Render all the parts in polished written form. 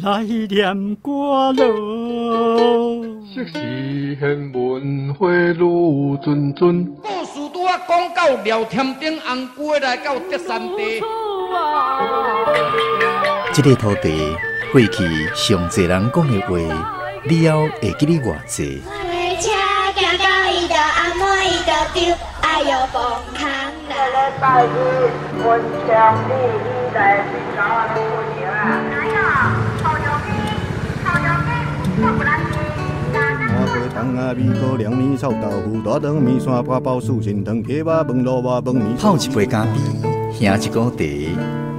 来念歌咯。昔时贤文花女谆谆，故事拄啊讲到廖添丁红过来到德山地。这个土地过去上侪人讲的话，你还会记得偌济？车行到伊就暗暝伊就丢，哎哟崩空啦！礼拜日温强你来睡觉啊，你过年啊？哪有？好容易，我不来接。麻花糖啊，米糕凉面臭豆腐，大肠面线花包素心汤，铁肉饭萝卜饭面。泡一杯咖啡，兄一锅茶，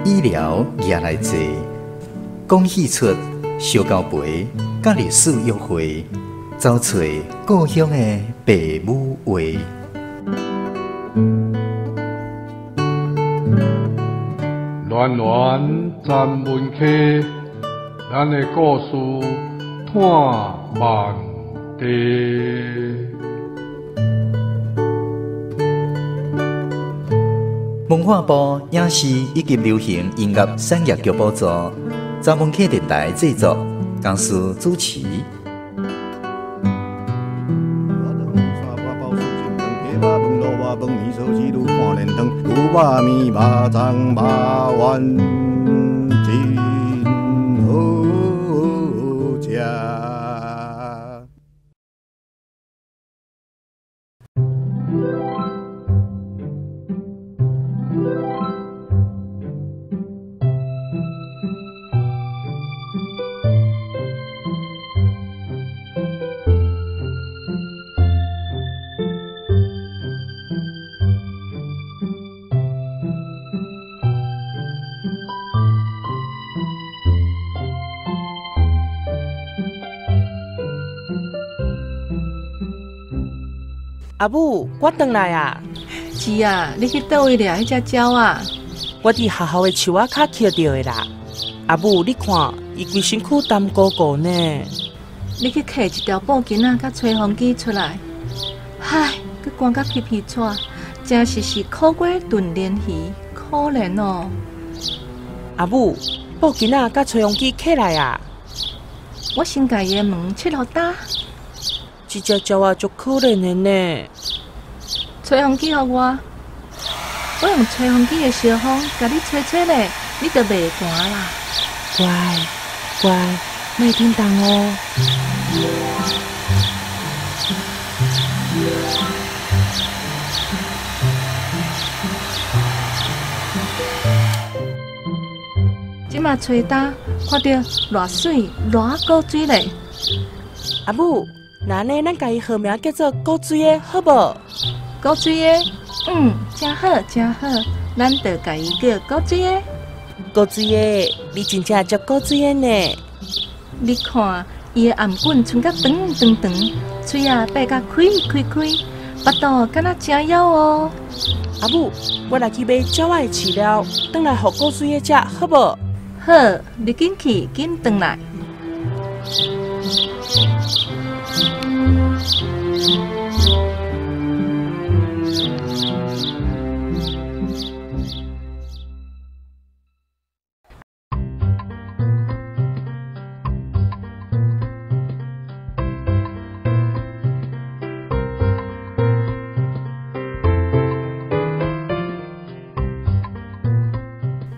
医疗也来坐。讲戏出烧交陪，甲历史约会，找找故乡的爸母话。暖暖站门客，咱的故事探万地。文化部影视以及流行音乐产业局补助，查门客电台制作，公司主持。饭面烧鸡肚看连汤，牛肉面肉粽肉丸真好食。阿母，我回来啊！是啊，你去倒位掠迄只鸟啊？我伫学校的树仔卡捡到的啦。阿母，你看，伊规身躯湿糊糊呢。你去揢一条布巾仔甲吹风机出来。唉，佮赶甲皮皮喘，真是苦瓜炖鲢鱼，可怜哦。阿母，布巾仔甲吹风机起来啊！我先甲伊的门切互打。这只鸟仔足可怜的呢。吹风机互我，我用吹风机的小风甲你吹吹咧，你就袂寒啦。乖，乖，莫叮当哦。即马吹打，看到偌水偌古水咧。阿母，那呢，咱家己号名叫做古水的，好无？古水的，真好真好，咱就家己叫古水的。古水的，你真正足古水的呢。你看，伊的颔棍伸甲长长长，嘴啊闭甲开开开，巴肚敢若真枵哦。阿母，我来去买鸟仔的饲料，转来互古水的食，好无？好，你紧去，紧转来。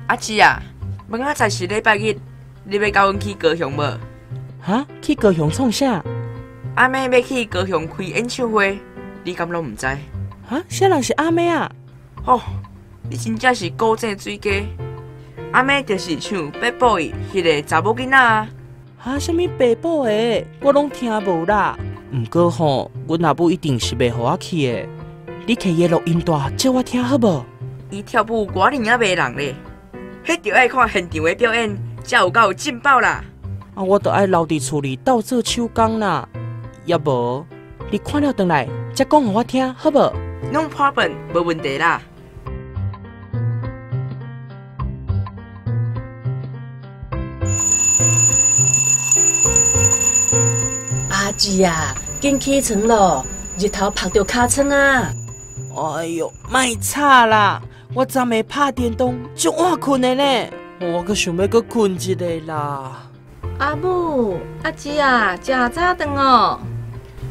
阿姊啊，明仔载是礼拜日，你要甲阮去高雄无？哈？去高雄创啥？阿妹要去高雄开演唱会，你敢拢毋知？哈？啥人是阿妹啊？哦，你真正是古井水鸡。阿妹就是唱八宝伊迄个查某囡仔啊。哈？什么八宝的？我拢听无啦。毋过吼，阮阿母一定是袂互我去的。你摕伊录音带借我听好无？伊跳舞我尔也袂人咧。迄着爱看现场的表演，才有够劲爆啦！啊，我着爱留伫厝里斗做手工啦。要无，你看了转来，才讲互我听，好无？No problem， 无问题啦。阿姊啊，紧起床咯，日头晒着尻川啊！哎哟，莫吵啦！我昨暝拍电动，足晚困的呢，我阁想要阁困一下啦。阿母、阿姊啊，食早顿哦。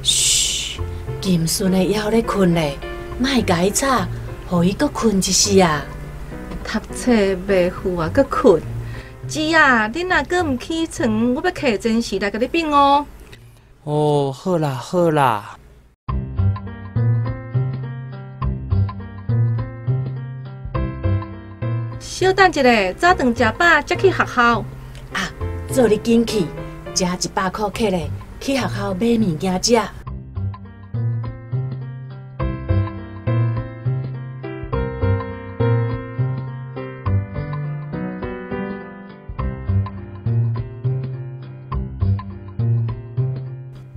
嘘，金顺的腰咧困咧，莫甲伊吵，互伊搁困一时啊。读册袂赴啊，搁困。姊啊，恁若搁毋起床，我要摕针匙来甲你冰哦。哦，好啦好啦。小等一下，早顿食饱才去学校。啊，做你紧去，食100块客咧，去学校买物件食。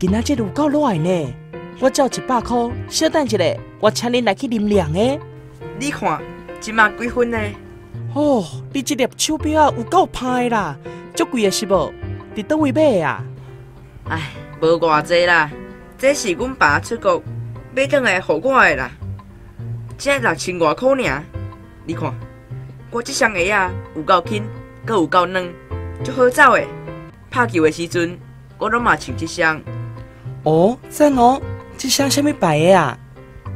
今仔日有够热呢，我只有100块，小等一下，我请恁来去啉凉的。你看，即马几分呢？哦，你这粒手表啊有够歹啦，足贵的是无？伫倒位买的啊？唉，无偌济啦，这是阮爸出国买转来互我的啦，才6000外块尔。你看，我这双鞋啊有够轻，阁有够软，足好走的。拍球的时阵，我拢嘛穿这双。哦，赞哦！这双什么牌的啊？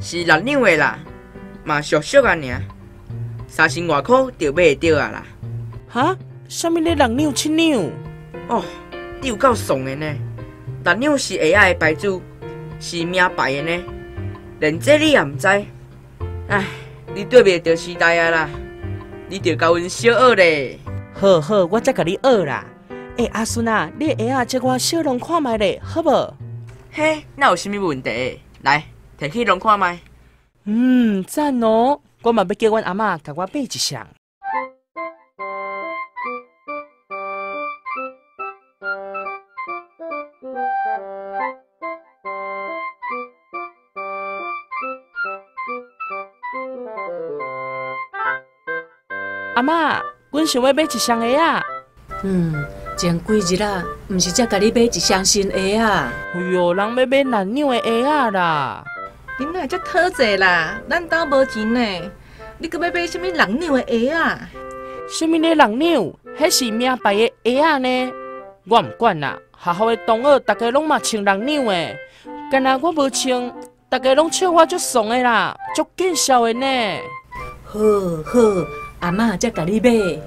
是6纽的啦，嘛俗俗啊尔，3000外块就买得啊啦。哈？什么咧6纽7纽？哦，你有够爽的呢！6纽是鞋仔的牌子，是名牌的呢，连这你也毋知。唉，你对袂着时代啊啦，你着甲阮小学咧。好好，我再甲你学啦。阿孙啊，你的鞋啊，借我小龙看卖咧，好无？嘿，那有啥物问题？来，摕去龙看卖。赞哦！我嘛要叫阮阿嬷甲我买一双。阿嬷，阮想要买一双鞋啊。前几日啊，毋是才甲你买一双新鞋啊？哎哟，人要买6纽的鞋啊啦！恁哪会遮讨债啦？咱兜无钱呢，你搁要买什么6纽的鞋啊？什么咧6纽？迄是名牌的鞋啊呢？我毋管啦，学校的同学大家拢嘛穿6纽的，干那我无穿，大家拢笑我足怂的啦，足见笑的呢。好，阿嬷才甲你买。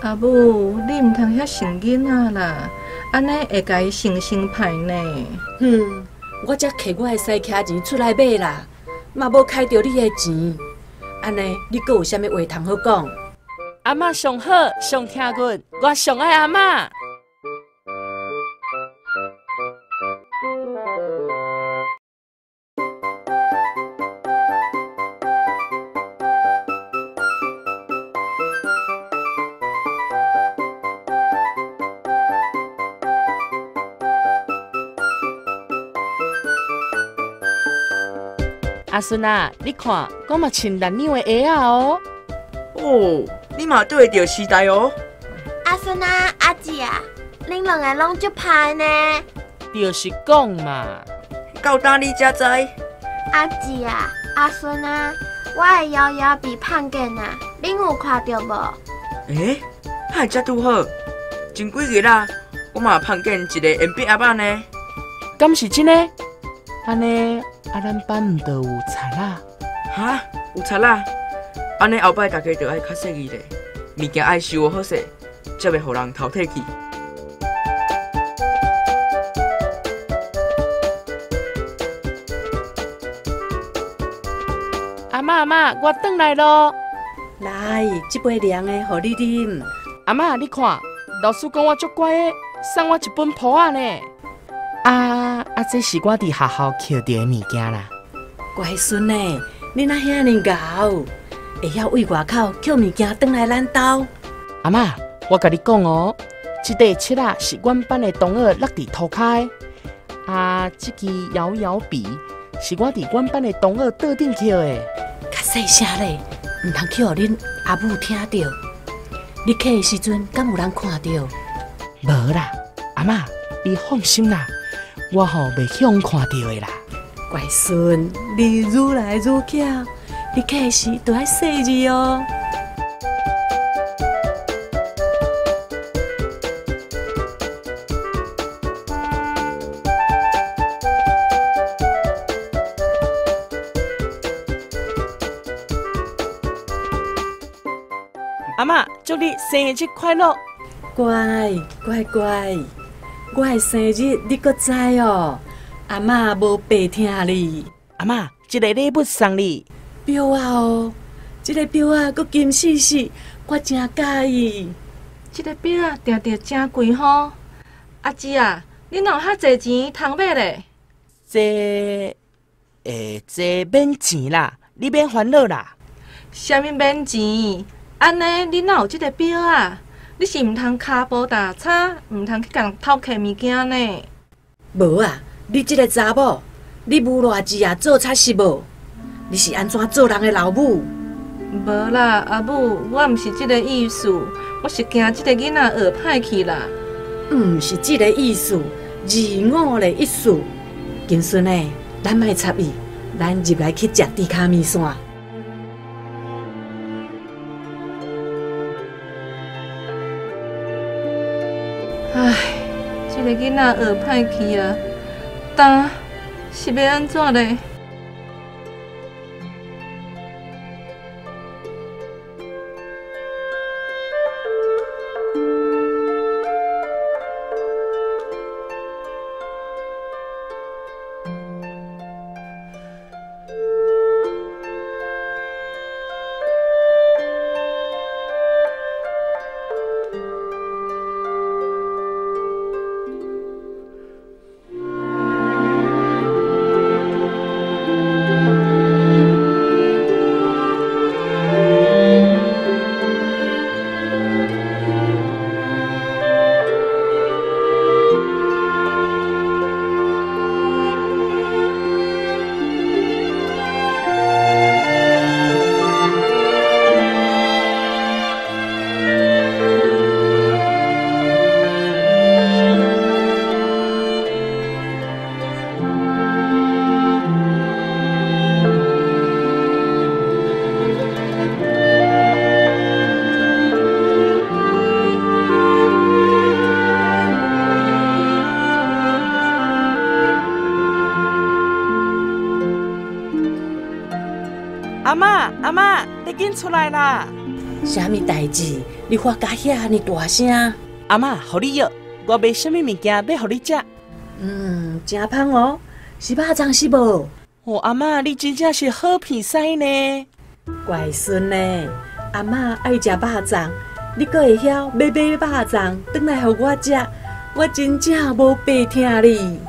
阿母，你毋通遐想囡仔啦，安尼会甲伊心歹呢。我才摕我的西徛钱出来买啦，嘛无开着你的钱，安尼你阁有啥物话通好讲？阿嬷上好，上听阮，我上爱阿嬷。阿孙啊，你看，我嘛穿6纽的鞋啊哦。哦，你嘛对得着时代哦。阿孙啊，阿姊啊，恁两个拢足歹呢。就是讲嘛，到当你才知。阿姊啊，阿孙啊，我的腰腰被碰见啊，恁有看到无？还遮拄好，前几日啦，我嘛碰见一个鉛笔盒仔呢。敢是真的？安尼，咱班毋着有贼啦？哈，有贼啦？安尼后摆大家着爱较细意咧，物件爱收好势，才袂互人偷摕去。阿嬷，我转来咯。来，这杯凉的，互你啉。阿嬷，你看，老师讲我足乖的，送我一本谱仔呢。这是我伫学校捡到的物件啦。乖孙呢，你哪遐尼敖，会晓为外口捡物件转来咱兜？阿嬷，我甲你讲哦，这块漆啊是阮班的同学落伫涂骹的。这支摇摇笔是我伫阮班的同学桌顶捡的。较细声咧，唔通去互恁阿母听到。你捡的时阵，敢有人看到？无啦，阿嬷，你放心啦。我袂去互看到的啦。乖孙，你愈来愈巧，你捡时都爱细字哦。阿嬷，祝你生日快乐！乖，我的生日你搁知哦？阿嬷无白听你。阿嬷，这个礼物送你。表啊哦，这个表啊搁金细细，我真介意。这个表啊，定定真贵吼。阿姊啊，你哪有遐侪钱通买咧？这免钱啦，你免烦恼啦。啥物免钱？安尼你哪有这个表啊？你是毋通骹步踏叉，毋通去甲人偷摕物件呢？无啊，你这个查某，你无偌济啊，做差是无？你是安怎做人的老母？无啦，阿母，我毋是这个意思，我是惊这个囡仔学歹去啦。毋是这个意思，25的意思。金孙诶，咱莫插伊，咱入来去食猪脚面线。唉，这个囡仔学歹去啊，但是要安怎咧？阿嬷，你紧出来啦！啥物代志？你发甲遐安尼大声？阿嬷，互你药，我买啥物物件要互你食？真芳哦，是肉粽是无？哦，阿嬷，你真正是好鼻屎呢！乖孙呢，阿嬷爱食肉粽，你阁会晓买肉粽，转来互我食，我真正无白听你。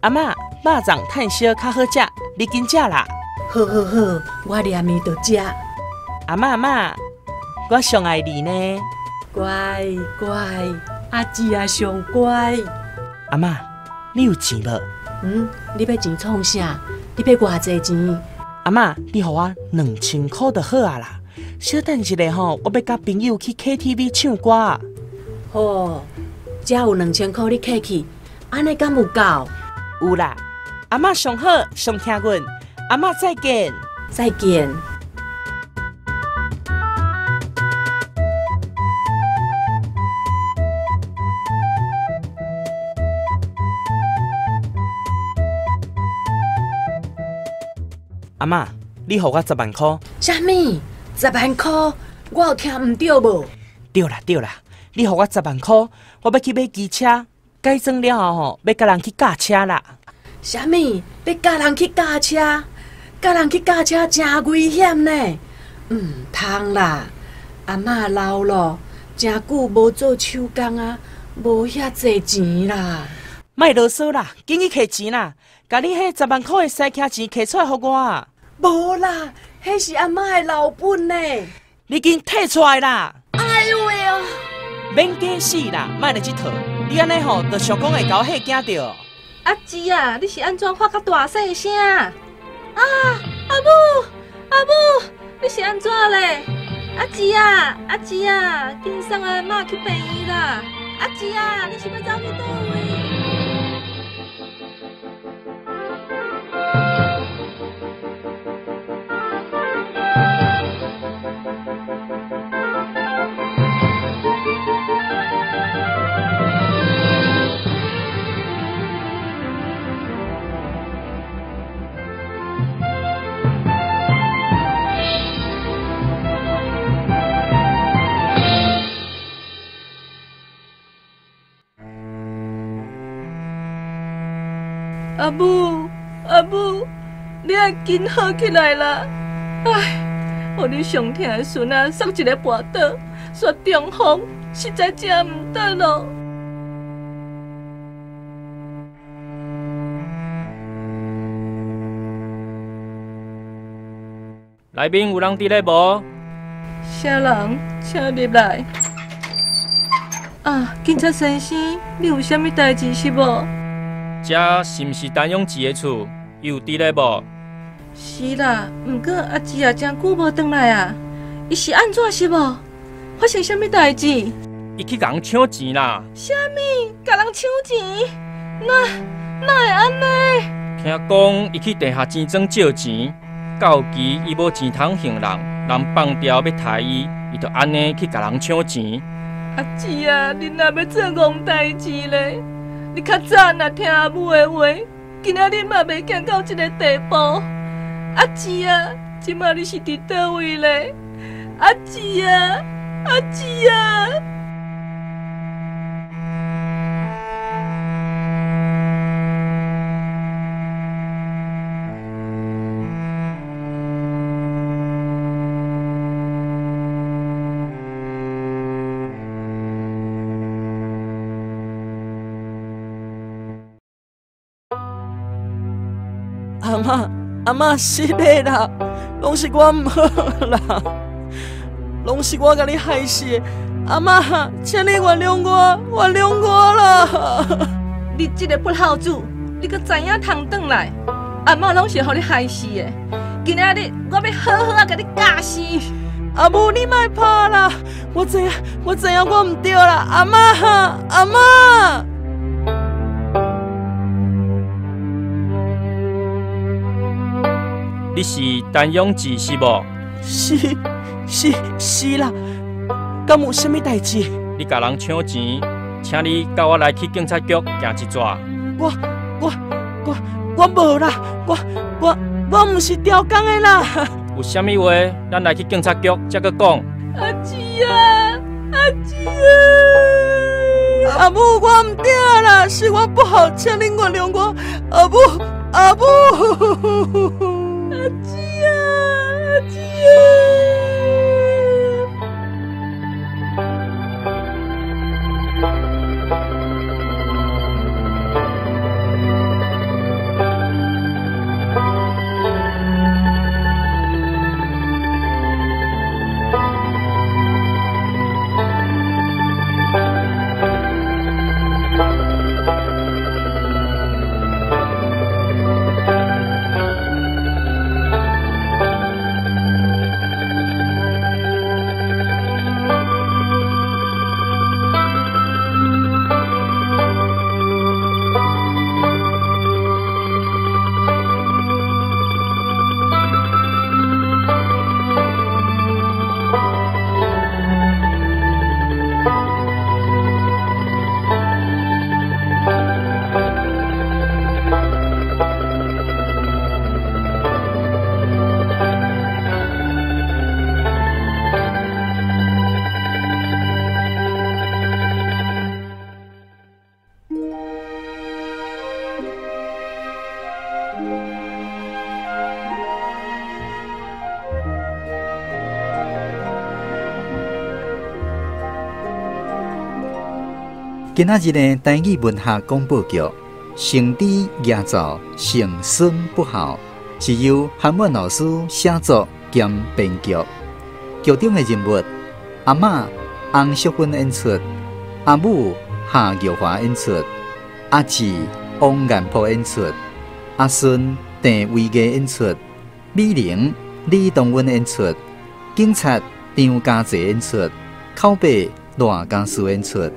阿嬷，肉粽趁烧较好食，你紧食啦！好，我念伊就食。阿嬷，我上爱你呢。乖，阿姊也上乖。阿嬷，你有钱无？你要钱创啥？你要偌济钱？阿嬷，你互我2000块就好啊啦。小等一下吼，我要甲朋友去 KTV 唱歌。好，只有2000块你客去，安尼敢有够？有啦，阿嬷上好，上听阮。阿嬷再见，再见。阿嬷，你互我10万块。啥物？10万块？我有听唔对无？对啦，你互我10万块，我要去买机车，改装了后吼，要甲人去驾车啦。啥物？要甲人去驾车？甲人去驾车真危险呢，通啦！阿嬷老了，真久无做手工啊，无遐济钱啦。莫啰嗦啦，紧去摕钱啦！甲你迄10万块的塞车钱摕出来互我。无啦，迄是阿嬷的老本呢。你紧摕出来啦！哎呦喂哦！免假死啦，莫来这套！你安尼吼，着想讲会搞吓惊着。阿姊啊，你是安怎发甲大细声？阿母，你是安怎咧？阿姊啊，紧送阿嬷去病院啦！阿姊啊，你是要走去倒位？阿母，阿母，你爱紧好起来啦！唉，互你上疼的孙啊，送一个跋倒，煞中风，实在真毋得咯。内面有人伫咧无？啥人？请入来。啊，警察先生，你有啥物代志是无？这是毋是陈永志的厝？伊有伫咧无？是啦，毋过阿姊也真久无转来啊。伊是安怎是无？发生啥物代志？伊去共人抢钱啦！啥物？甲人抢钱？哪会安尼？听讲伊去地下钱庄借钱。到期伊无钱通还人，人放掉要杀伊，伊就安尼去甲人抢钱。阿姊啊，你若要做戆代志咧，你较早若听阿母的话，今仔日嘛袂行到这个地步。阿姊啊，即马你是伫倒位咧？阿姊啊，阿姊啊！阿嬷失礼啦，拢是我唔好啦，拢是我甲你害死的。阿嬷，请你原谅我，原谅我啦！你这个不孝子，你阁知影通转来？阿嬷拢是互你害死的。今仔日我要好好啊甲你教死。阿母，你莫怕啦，我知影我唔对啦，阿嬷，阿嬷。你是陈永志是无？是啦，敢有啥物代志？你甲人抢钱，请你甲我来去警察局行一逝。我无啦，我毋是调工的啦。有啥物话，咱来去警察局才阁讲。阿姊啊，阿姊啊！阿母，我唔对啦，是我不好，请您原谅我。阿母。阿姊啊，阿姊啊！今仔日的台语文学广播剧《成枝压造成孙不孝》是由韩文老师写作兼编剧，剧中的人物阿嬷洪淑芬演出，阿母夏玉华演出，阿姊王彦甫演出，阿孙郑维艺演出，美玲李东云演出，警察张家济演出，口白赖家书演出。